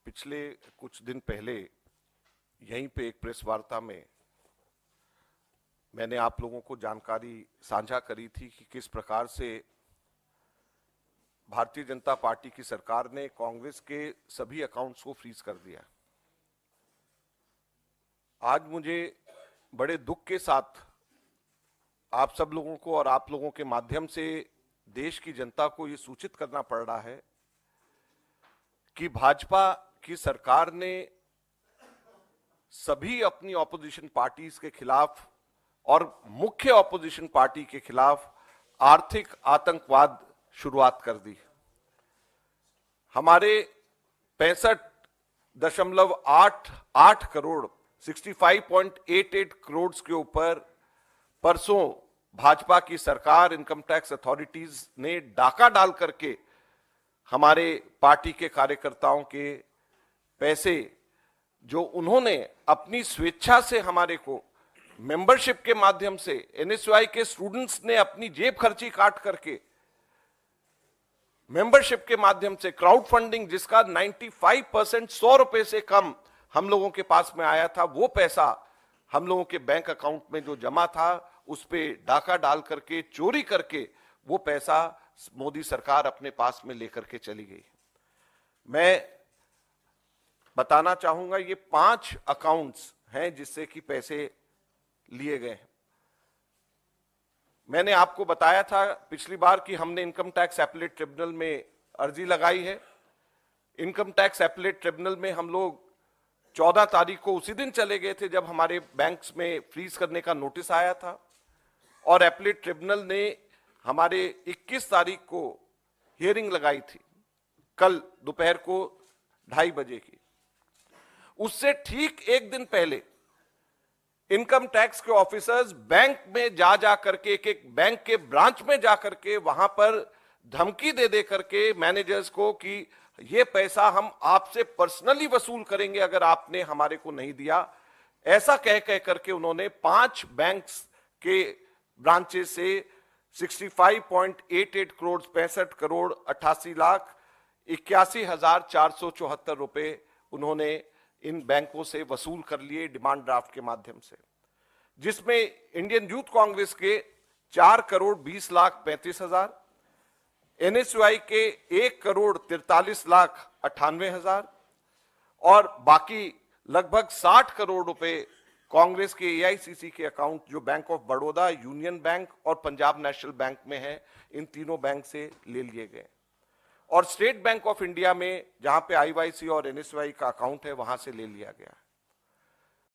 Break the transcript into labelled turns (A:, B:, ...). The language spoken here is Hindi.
A: पिछले कुछ दिन पहले यहीं पे एक प्रेस वार्ता में मैंने आप लोगों को जानकारी साझा करी थी कि किस प्रकार से भारतीय जनता पार्टी की सरकार ने कांग्रेस के सभी अकाउंट्स को फ्रीज कर दिया। आज मुझे बड़े दुख के साथ आप सब लोगों को और आप लोगों के माध्यम से देश की जनता को ये सूचित करना पड़ रहा है कि भाजपा की सरकार ने सभी अपनी ऑपोजिशन पार्टीज के खिलाफ और मुख्य ऑपोजिशन पार्टी के खिलाफ आर्थिक आतंकवाद शुरुआत कर दी। हमारे 65.88 करोड़ 65.88 करोड़ के ऊपर परसों भाजपा की सरकार, इनकम टैक्स अथॉरिटीज ने डाका डाल करके हमारे पार्टी के कार्यकर्ताओं के पैसे जो उन्होंने अपनी स्वेच्छा से हमारे को मेंबरशिप के माध्यम से, एनएसयूआई के स्टूडेंट्स ने अपनी जेब खर्ची काट करके मेंबरशिप के माध्यम से क्राउड फंडिंग, जिसका 95% 100 रुपए से कम हम लोगों के पास में आया था, वो पैसा हम लोगों के बैंक अकाउंट में जो जमा था उस पे डाका डाल करके, चोरी करके वो पैसा मोदी सरकार अपने पास में लेकर के चली गई। मैं बताना चाहूंगा ये 5 अकाउंट्स हैं जिससे कि पैसे लिए गए हैं। मैंने आपको बताया था पिछली बार कि हमने इनकम टैक्स एपेलेट ट्रिब्यूनल में अर्जी लगाई है। इनकम टैक्स एपेलेट ट्रिब्यूनल में हम लोग 14 तारीख को उसी दिन चले गए थे जब हमारे बैंक्स में फ्रीज करने का नोटिस आया था, और एपेलेट ट्रिब्यूनल ने हमारे 21 तारीख को हियरिंग लगाई थी, कल दोपहर को 2:30 बजे की। उससे ठीक एक दिन पहले इनकम टैक्स के ऑफिसर्स बैंक में जा करके, एक बैंक के ब्रांच में जा करके वहां पर धमकी दे करके मैनेजर्स को कि ये पैसा हम आपसे पर्सनली वसूल करेंगे अगर आपने हमारे को नहीं दिया, ऐसा कह करके उन्होंने 5 बैंक्स के ब्रांचेस से 65.88 करोड़ 65 करोड़ 88 लाख 81,474 रुपए उन्होंने इन बैंकों से वसूल कर लिए डिमांड ड्राफ्ट के माध्यम से, जिसमें इंडियन यूथ कांग्रेस के 4 करोड़ 20 लाख 35 हजार, एनएसयूआई के 1 करोड़ 43 लाख 98 हजार और बाकी लगभग 60 करोड़ रुपए कांग्रेस के एआईसीसी के अकाउंट जो bank of Baroda, union bank और पंजाब नेशनल बैंक में है, इन तीनों बैंक से ले लिए गए। और स्टेट बैंक ऑफ इंडिया में जहां पे आईवाईसी और एनएसयूआई का अकाउंट है वहां से ले लिया गया।